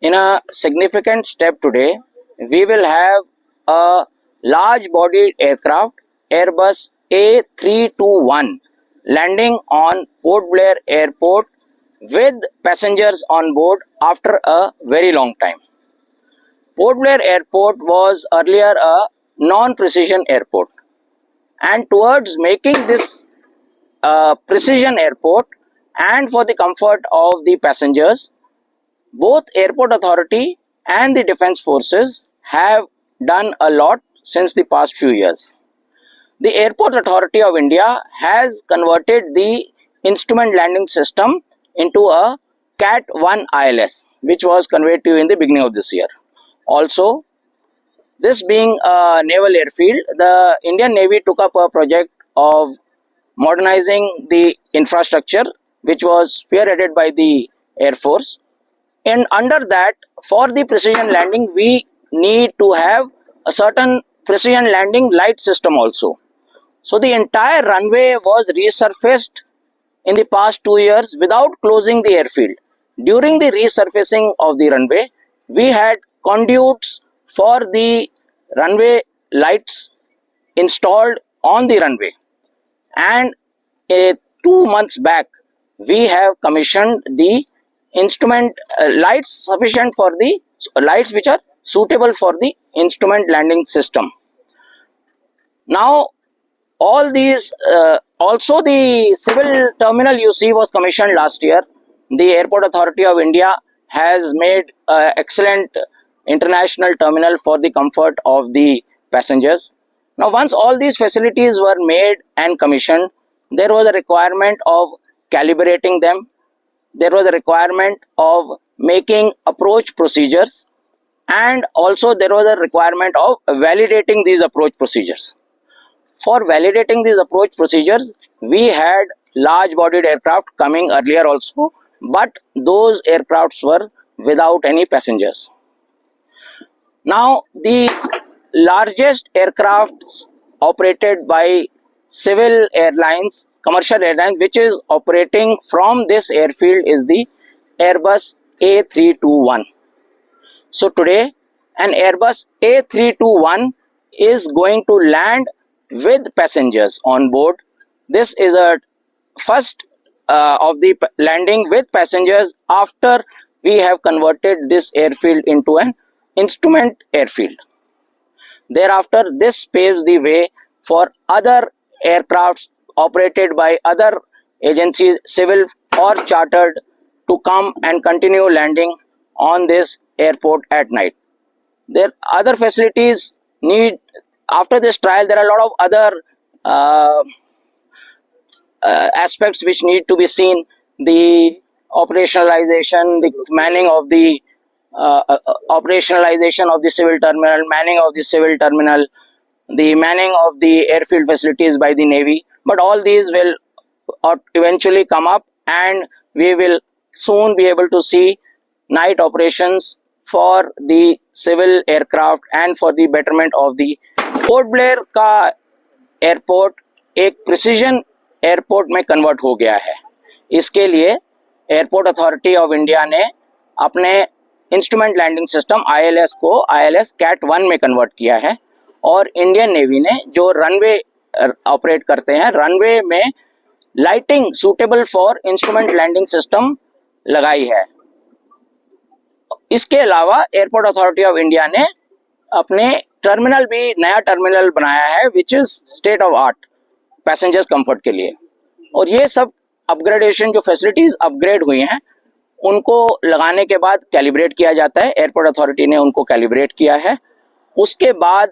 In a significant step today, we will have a large-bodied aircraft, Airbus A321, landing on Port Blair Airport with passengers on board after a very long time. Port Blair Airport was earlier a non-precision airport, and towards making this precision airport and for the comfort of the passengers, both Airport Authority and the Defence Forces have done a lot since the past few years. The Airport Authority of India has converted the instrument landing system into a CAT 1 ILS, which was conveyed to you in the beginning of this year. Also, this being a naval airfield, the Indian Navy took up a project of modernizing the infrastructure, which was spearheaded by the Air Force. And under that, for the precision landing, we need to have a certain precision landing light system also. So the entire runway was resurfaced in the past 2 years without closing the airfield. During the resurfacing of the runway, we had conduits for the runway lights installed on the runway. And 2 months back, we have commissioned the instrument lights sufficient for the lights which are suitable for the instrument landing system. Now, all these also the civil terminal you see was commissioned last year. The Airport Authority of India has made excellent international terminal for the comfort of the passengers. Now, once all these facilities were made and commissioned, there was a requirement of calibrating them. There was a requirement of making approach procedures, and also there was a requirement of validating these approach procedures. For validating these approach procedures, we had large-bodied aircraft coming earlier also, but those aircrafts were without any passengers. Now, the largest aircraft operated by civil airlines, commercial airlines, which is operating from this airfield is the Airbus A321. So today, an Airbus A321 is going to land with passengers on board. This is a first of the landing with passengers after we have converted this airfield into an instrument airfield. Thereafter, this paves the way for other aircrafts operated by other agencies, civil or chartered, to come and continue landing on this airport at night. There other facilities need, after this trial, there are a lot of other aspects which need to be seen. The operationalization, the manning of the operationalization of the civil terminal, manning of the civil terminal, the manning of the airfield facilities by the Navy. But all these will eventually come up, and we will soon be able to see night operations for the civil aircraft and for the betterment of the port Blair का airport एक precision airport में convert हो गया है। इसके लिए airport authority of India ने अपने इंस्ट्रूमेंट लैंडिंग सिस्टम ILS को ILS CAT 1 में कन्वर्ट किया है, और इंडियन नेवी ने जो रनवे ऑपरेट करते हैं, रनवे में lighting suitable for instrument landing system लगाई है। इसके अलावा एयरपोर्ट अथॉरिटी ऑफ इंडिया ने अपने टर्मिनल भी नया टर्मिनल बनाया है, which is state of art passengers comfort के लिए। और ये सब अपग्रेडेशन, जो फैसिलिटीज अपग्रेड हुई हैं, उनको लगाने के बाद कैलिब्रेट किया जाता है। एयरपोर्ट अथॉरिटी ने उनको कैलिब्रेट किया है। उसके बाद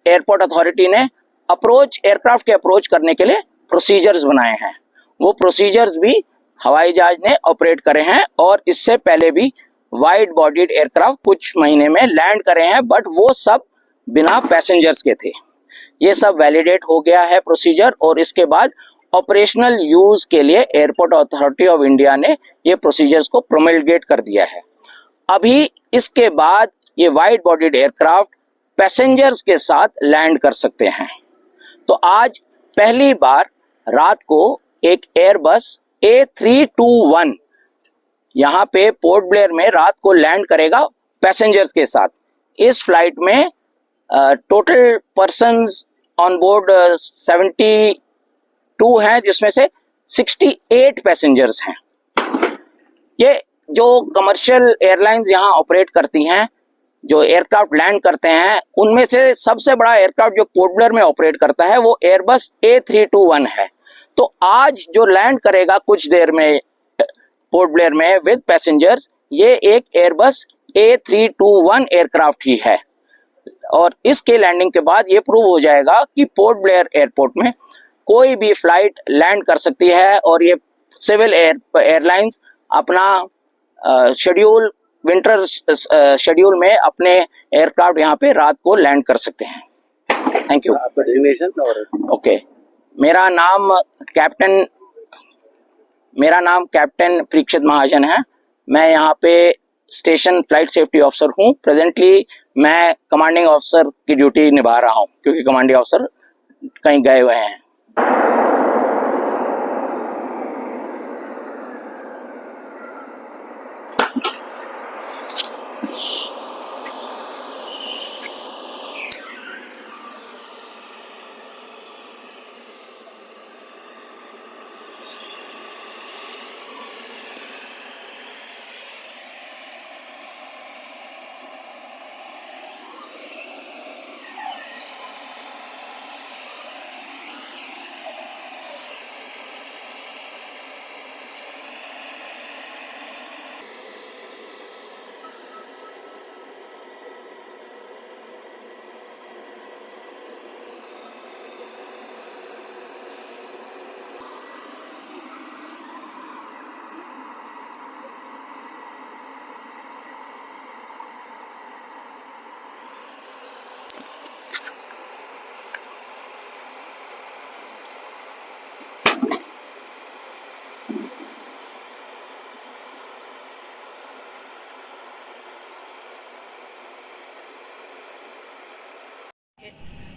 एयरपोर्ट अथॉरिटी ने एयरक्राफ्ट के अप्रोच करने के लिए प्रोसीजर्स बनाए हैं। वो प्रोसीजर्स भी हवाई जहाज ने ऑपरेट करे हैं, और इससे पहले भी वाइड बॉडीड एयरक्राफ्ट कुछ महीने में लैंड करे हैं, बट वो सब बिना पैसेंजर्स के थे। ये सब वैलिडेट हो गया है प्रोसीजर, और इसके बाद ऑपरेशनल यूज के लिए एयरपोर्ट अथॉरिटी ऑफ इंडिया ने ये प्रोसीजर्स को प्रोमलगेट कर दिया है। अभी इसके बाद ये वाइड बॉडीड एयरक्राफ्ट पैसेंजर्स के साथ लैंड कर सकते हैं। तो आज पहली बार रात को एक एयरबस A321 यहाँ पे पोर्ट ब्लेयर में रात को लैंड करेगा पैसेंजर्स के साथ। इस फ्लाइट में टोटल पर्सन्स ऑन बोर्ड 72 हैं, जिसमें से 68 पैसेंजर्स हैं। ये जो कमर्शियल एयरलाइंस यहाँ ऑपरेट करती हैं, जो एयरक्राफ्ट लैंड करते हैं, उनमें से सबसे बड़ा एयरक्राफ्ट जो पोर्ट ब्लेयर में ऑपरेट करता है वो एयरबस A321 है। तो आज जो लैंड करेगा कुछ देर में पोर्ट ब्लेयर में विद पैसेंजर्स, ये एक एयरबस A321 एयरक्राफ्ट ही है। और इसके लैंडिंग के बाद ये प्रूव हो जाएगा कि पोर्ट ब्लेयर एयरपोर्ट में कोई भी फ्लाइट लैंड कर सकती है और ये सिविल एयरलाइंस अपना शेड्यूल, विंटर शेड्यूल में अपने एयरक्राफ्ट यहाँ पे रात को लैंड कर सकते हैं। Thank you. आपका डेजिग्नेशन और ओके, मेरा नाम कैप्टन परीक्षित महाजन है। मैं यहाँ पे स्टेशन फ्लाइट सेफ्टी ऑफिसर हूँ। प्रेजेंटली मैं कमांडिंग ऑफिसर की ड्यूटी निभा रहा हूँ, क्योंकि कमांडिंग ऑफिसर कहीं गए हुए हैं।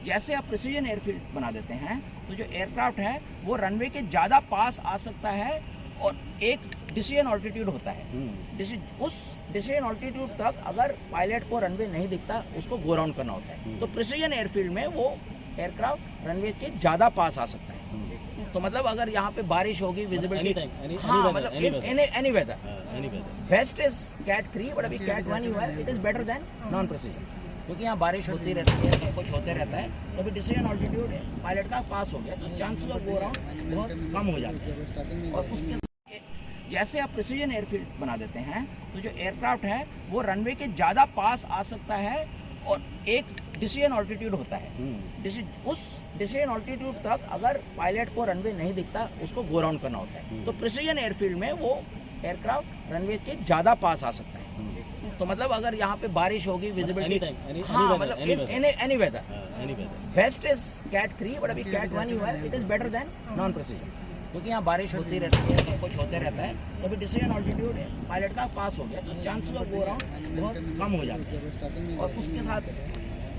जैसे आप प्रिसीजन एयरफील्ड बना देते हैं तो जो एयरक्राफ्ट है वो रनवे के ज़्यादा पास आ सकता है और एक डिसीजन ऑल्टीट्यूड होता है। उस डिसीजन ऑल्टीट्यूड तक अगर पायलट को रनवे नहीं दिखता उसको गो राउंड करना होता है। तो प्रिसीजन एयरफील्ड में वो एयरक्राफ्ट रनवे के ज़्यादा पास आ सकता है। तो मतलब अगर यहाँ पे बारिश होगी, विजिबिलिटी, हाँ मतलब any weather, best is CAT 3, but अभी कैट 1 ही हुआ है। It is better than non precision, क्योंकि यहाँ बारिश होती रहती है, सब कुछ होते रहता है। तो अभी डिसीजन ऑल्टीट्यूड पायलट का पास हो गया तो चांसेस ऑफ गो राउंड बहुत कम हो जाते हैं। और उसके जैसे आप प्रिसीजन एयरफील्ड बना देते हैं तो जो एयरक्राफ्ट है वो रनवे के ज़्यादा पास आ सकता है और एक डिसीजन ऑल्टीट्यूड होता है। उस डिसीजन ऑल्टीट्यूड तक अगर पायलट को रनवे नहीं दिखता उसको गो राउंड करना होता है। तो प्रिसीजन एयरफील्ड में वो एयरक्राफ्ट रनवे के ज़्यादा पास आ सकता है। तो मतलब अगर यहाँ पे बारिश होगी, विजिबिलिटी, हाँ मतलब any weather, best is CAT 3, but अभी कैट 1 ही हुआ है। It is better than non precision, क्योंकि यहाँ बारिश होती रहती है, सब कुछ होते रहता है। तो अभी डिसीजन ऑल्टीट्यूड पायलट का पास हो गया तो चांसेस ऑफ गो राउंड बहुत कम हो जाते हैं। और उसके साथ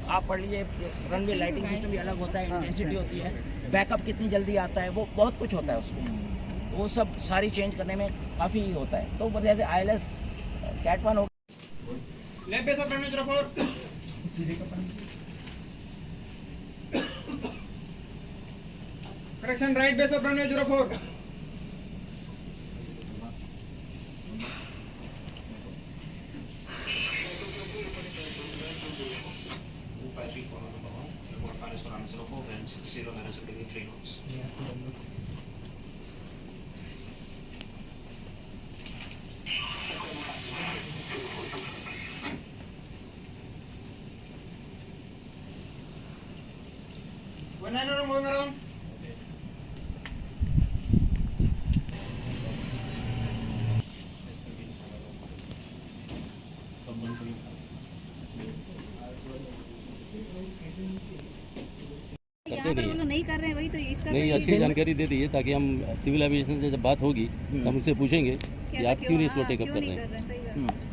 आप पढ़ लीजिए, रनवे लाइटिंग सिस्टम भी अलग होता है, इंटेंसिटी होती है, बैकअप कितनी जल्दी आता है, वो बहुत कुछ होता है उसमें। वो सब सारी चेंज करने में काफ़ी होता है। तो जैसे ILS कैट 1 हो, left base of runway 04, correction right base of runway 04, moving around. यहाँ पर वो लोग नहीं कर रहे हैं, वही तो इसका नहीं, अच्छी जानकारी दे दीजिए ताकि हम सिविल एविएशन से जब बात होगी तो हम उनसे पूछेंगे कि आप क्यों नहीं इसको टेकअप कर रहे हैं।